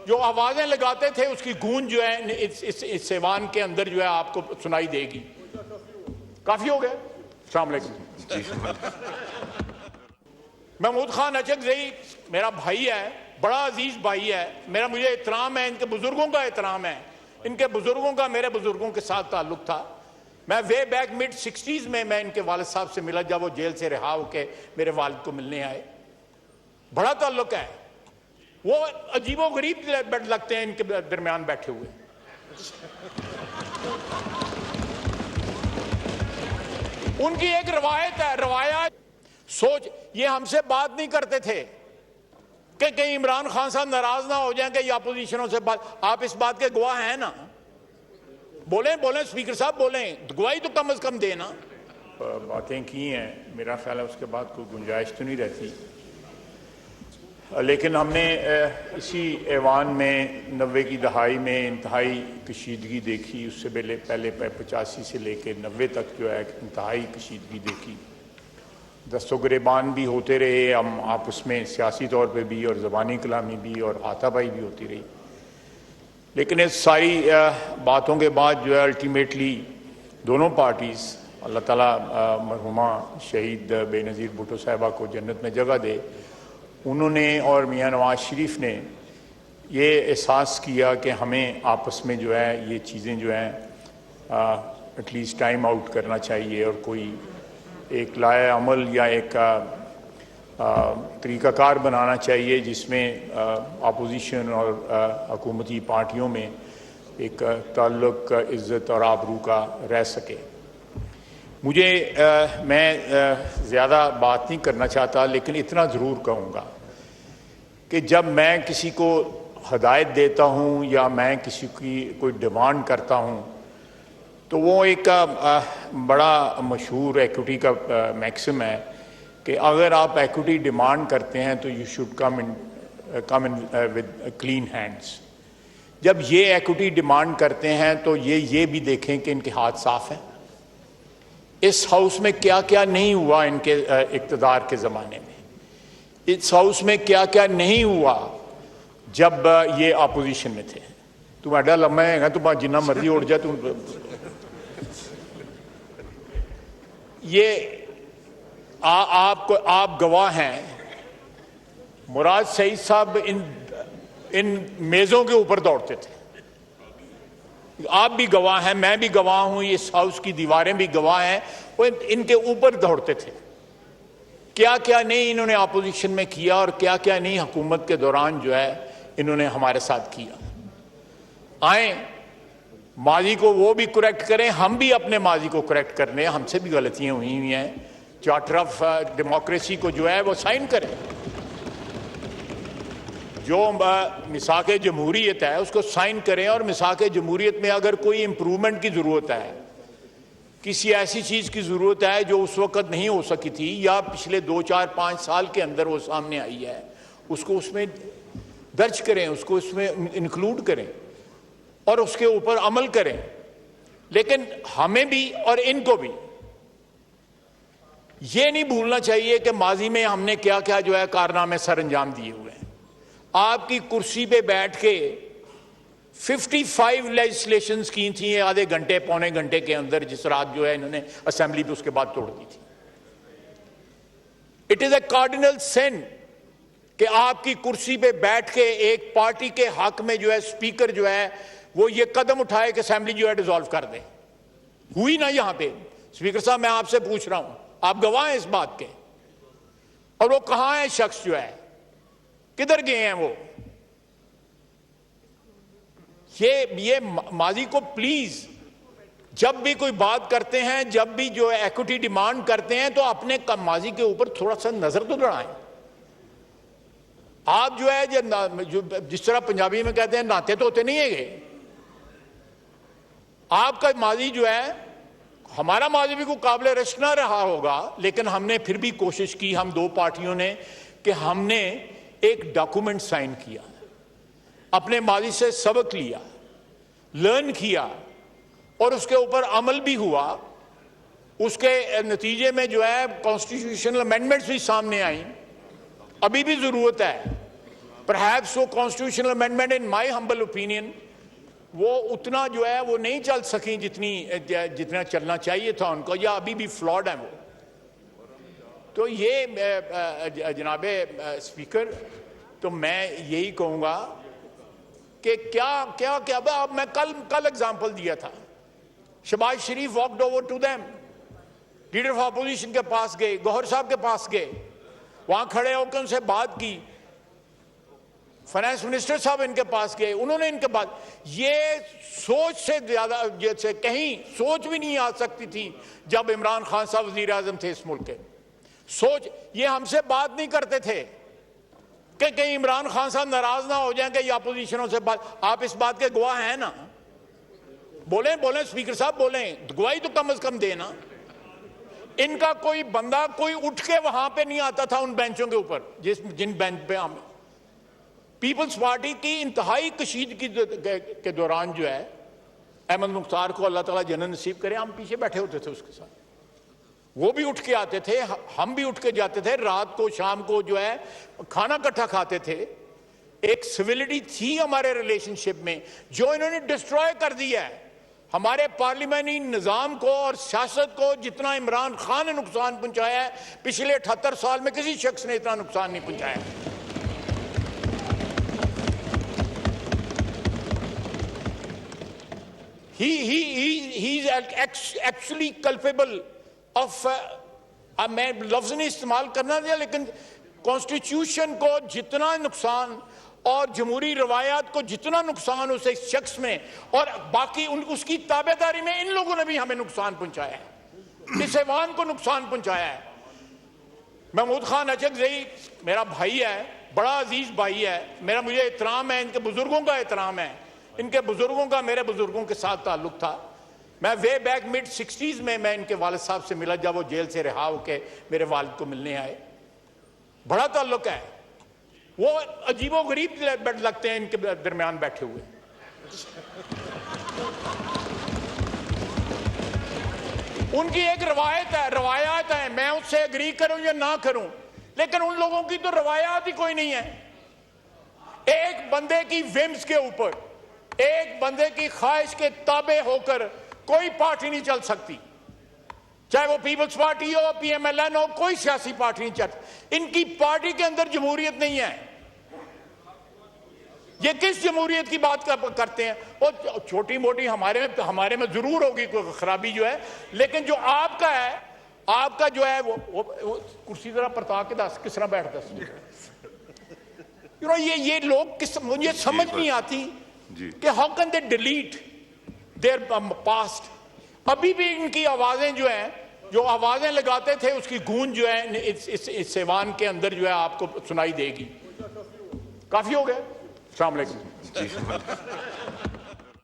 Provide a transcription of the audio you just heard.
جو آوازیں لگاتے تھے اس کی گونج جو ہے اس ایوان کے اندر جو ہے آپ کو سنائی دے گی. کافی ہو گیا. السلام علیکم. محمود خان اچکزئی میرا بھائی ہے, بڑا عزیز بھائی ہے میرا, مجھے احترام ہے, ان کے بزرگوں کا احترام ہے, ان کے بزرگوں کا میرے بزرگوں کے ساتھ تعلق تھا. میں وے بیک مڈ 60s میں ان کے والد صاحب سے ملا جب وہ جیل سے رہا ہو کے میرے والد کو ملنے آئے. بڑا تعلق ہے. وہ عجیب و غریب لگتے ہیں ان کے درمیان بیٹھے ہوئے. ان کی ایک روایت ہے, روایات سوچ, یہ ہم سے بات نہیں کرتے تھے کہ کہیں عمران خان صاحب ناراض نہ ہو جائیں کہ یہ اپوزیشنوں سے بات. آپ اس بات کے گواہ ہیں نا. بولیں اسپیکر صاحب بولیں, گواہی تو کم از کم دیں نا. باتیں کی ہیں, میرا خیال ہے اس کے بعد کوئی گنجائش تو نہیں رہتی. لیکن ہم نے اسی ایوان میں 90 کی دہائی میں انتہائی کشیدگی دیکھی. اس سے پہلے 85 سے لے کے 90 تک جو ہے انتہائی کشیدگی دیکھی. دست و گریبان بھی ہوتے رہے ہم آپس میں, سیاسی طور پہ بھی اور زبانی کلامی بھی اور ہاتھا پائی بھی ہوتی رہی. لیکن اس ساری باتوں کے بعد جو ہے الٹیمیٹلی دونوں پارٹیز, اللہ تعالیٰ مرحومہ شہید بے نظیر بھٹو صاحبہ کو جنت میں جگہ دے, انہوں نے اور میاں نواز شریف نے یہ احساس کیا کہ ہمیں آپس میں جو ہے یہ چیزیں جو ہیں ایٹ لیسٹ ٹائم آؤٹ کرنا چاہیے اور کوئی ایک لائحہ عمل یا ایک طریقہ کار بنانا چاہیے جس میں اپوزیشن اور حکومتی پارٹیوں میں ایک تعلق عزت اور آبرو کا رہ سکے. میں زیادہ بات نہیں کرنا چاہتا, لیکن اتنا ضرور کہوں گا کہ جب میں کسی کو ہدایت دیتا ہوں یا میں کسی کی کوئی ڈیمانڈ کرتا ہوں تو وہ ایک بڑا مشہور ایکوٹی کا میکسم ہے کہ اگر آپ ایکوٹی ڈیمانڈ کرتے ہیں تو you should come in with clean hands. جب یہ ایکوٹی ڈیمانڈ کرتے ہیں تو یہ بھی دیکھیں کہ ان کے ہاتھ صاف ہیں. اس ہاؤس میں کیا کیا نہیں ہوا ان کے اقتدار کے زمانے میں, اس ہاؤس میں کیا کیا نہیں ہوا جب یہ اپوزیشن میں تھے. تو ایڈا لمحہ ہے تو جنہ مرضی اڑ جائے. تو یہ آپ گواہ ہیں. مراد سعید صاحب ان میزوں کے اوپر دوڑتے تھے. آپ بھی گواہ ہیں, میں بھی گواہ ہوں, اس ہاؤس کی دیواریں بھی گواہ ہیں. وہ ان کے اوپر دوڑتے تھے. کیا کیا نہیں انہوں نے اپوزیشن میں کیا اور کیا کیا نہیں حکومت کے دوران جو ہے انہوں نے ہمارے ساتھ کیا. آئیں ماضی کو وہ بھی کریکٹ کریں, ہم بھی اپنے ماضی کو کریکٹ کر لیں. ہم سے بھی غلطیاں ہوئی ہیں. چارٹر آف ڈیموکریسی کو جو ہے وہ سائن کریں. جو میثاق جمہوریت ہے اس کو سائن کریں, اور میثاق جمہوریت میں اگر کوئی امپرومنٹ کی ضرورت ہے, کسی ایسی چیز کی ضرورت ہے جو اس وقت نہیں ہو سکی تھی یا پچھلے 2 4 5 سال کے اندر وہ سامنے آئی ہے, اس کو اس میں درج کریں, اس کو اس میں انکلوڈ کریں اور اس کے اوپر عمل کریں. لیکن ہمیں بھی اور ان کو بھی یہ نہیں بھولنا چاہیے کہ ماضی میں ہم نے کیا کیا جو ہے کارنامے سر انجام دیے ہوئے ہیں. آپ کی کرسی پہ بیٹھ کے 55 لیجسلیشنز کی تھیں آدھے گھنٹے پونے گھنٹے کے اندر, جس رات جو ہے انہوں نے اسمبلی پہ اس کے بعد توڑ دی تھی. اٹ از اے کارڈینل سن کہ آپ کی کرسی پہ بیٹھ کے ایک پارٹی کے حق میں جو ہے اسپیکر جو ہے وہ یہ قدم اٹھائے کہ اسمبلی جو ہے ڈیزالو کر دیں. ہوئی نا یہاں پہ. اسپیکر صاحب میں آپ سے پوچھ رہا ہوں, آپ گواہ ہیں اس بات کے, اور وہ کہاں ہے شخص جو ہے, کدھر گئے ہیں وہ؟ یہ ماضی کو پلیز جب بھی کوئی بات کرتے ہیں, جب بھی جو ایکوٹی ڈیمانڈ کرتے ہیں تو اپنے ماضی کے اوپر تھوڑا سا نظر تو لڑائیں. آپ جو ہے جس طرح پنجابی میں کہتے ہیں ناتے تو ہوتے نہیں ہے گے. آپ کا ماضی جو ہے, ہمارا ماضی بھی کوئی قابل رشک نہ رہا ہوگا, لیکن ہم نے پھر بھی کوشش کی, ہم دو پارٹیوں نے, کہ ہم نے ایک ڈاکومنٹ سائن کیا, اپنے ماضی سے سبق لیا, لرن کیا, اور اس کے اوپر عمل بھی ہوا. اس کے نتیجے میں جو ہے کانسٹیٹیوشنل امینڈمنٹس بھی سامنے آئیں. ابھی بھی ضرورت ہے. Perhaps وہ constitutional amendment in my humble opinion وہ اتنا جو ہے وہ نہیں چل سکیں جتنا چلنا چاہیے تھا ان کو, یا ابھی بھی فلاڈ ہیں وہ. تو یہ جناب اسپیکر, تو میں یہی کہوں گا کہ کیا میں کل اگزامپل دیا تھا. شہباز شریف walked over to them, leader of opposition کے پاس گئے, گوہر صاحب کے پاس گئے, وہاں کھڑے ہو کے ان سے بات کی. فائنانس منسٹر صاحب ان کے پاس گئے, انہوں نے ان کے بعد, یہ سوچ سے زیادہ جیسے کہیں سوچ بھی نہیں آ سکتی تھی جب عمران خان صاحب وزیر اعظم تھے اس ملک کے. سوچ یہ ہم سے بات نہیں کرتے تھے کہ کہیں عمران خان صاحب ناراض نہ ہو جائیں کہ یہ اپوزیشنوں سے بات. آپ اس بات کے گواہ ہیں نا, بولیں اسپیکر صاحب بولیں, گواہی تو کم از کم دیں نا. ان کا کوئی بندہ کوئی اٹھ کے وہاں پہ نہیں آتا تھا ان بینچوں کے اوپر جن بینچ پہ ہم. پیپلز پارٹی کی انتہائی کشیدگی کے دوران جو ہے احمد مختار کو اللہ تعالیٰ جنت نصیب کرے, ہم پیچھے بیٹھے ہوتے تھے اس کے ساتھ. وہ بھی اٹھ کے آتے تھے, ہم بھی اٹھ کے جاتے تھے, رات کو شام کو جو ہے کھانا کٹھا کھاتے تھے. ایک سویلٹی تھی ہمارے ریلیشن شپ میں جو انہوں نے ڈسٹروائے کر دیا ہے. ہمارے پارلیمانی نظام کو اور سیاست کو جتنا عمران خان نے نقصان پہنچایا ہے پچھلے 78 سال میں کسی شخص نے اتنا نقصان نہیں پہنچایا. He is actually culpable of میں لفظ نہیں استعمال کرنا دیا, لیکن کانسٹیٹیوشن کو جتنا نقصان اور جمہوری روایات کو جتنا نقصان اس شخص میں اور باقی اس کی تابع داری میں ان لوگوں نے بھی ہمیں نقصان پہنچایا ہے, اس ایوان کو نقصان پہنچایا ہے. محمود خان اچکزئی میرا بھائی ہے, بڑا عزیز بھائی ہے میرا, مجھے احترام ہے, ان کے بزرگوں کا احترام ہے, ان کے بزرگوں کا میرے بزرگوں کے ساتھ تعلق تھا. میں وے بیک mid 60s میں ان کے والد صاحب سے ملا جب وہ جیل سے رہا ہو کے میرے والد کو ملنے آئے. بڑا تعلق ہے. وہ عجیب و غریب لگتے ہیں ان کے درمیان بیٹھے ہوئے. ان کی ایک روایات ہیں, میں اس سے اگری کروں یا نہ کروں, لیکن ان لوگوں کی تو روایات ہی کوئی نہیں ہے. ایک بندے کی ومز کے اوپر, ایک بندے کی خواہش کے تابع ہو کر کوئی پارٹی نہیں چل سکتی, چاہے وہ پیپلز پارٹی ہو, پی ایم ایل این ہو, کوئی سیاسی پارٹی نہیں چلتی. ان کی پارٹی کے اندر جمہوریت نہیں ہے. یہ کس جمہوریت کی بات کرتے ہیں؟ وہ چھوٹی موٹی ہمارے میں ضرور ہوگی کوئی خرابی جو ہے, لیکن جو آپ کا ہے, آپ کا جو ہے وہ کرسی ذرا پرتا کے کس طرح بیٹھتا ہے. یہ لوگ مجھے سمجھ نہیں آتی کہ how can they delete their past. ابھی بھی ان کی آوازیں جو ہیں, جو آوازیں لگاتے تھے اس کی گونج جو ہے اس ایوان کے اندر جو ہے آپ کو سنائی دے گی. کافی ہو گیا. السلام علیکم.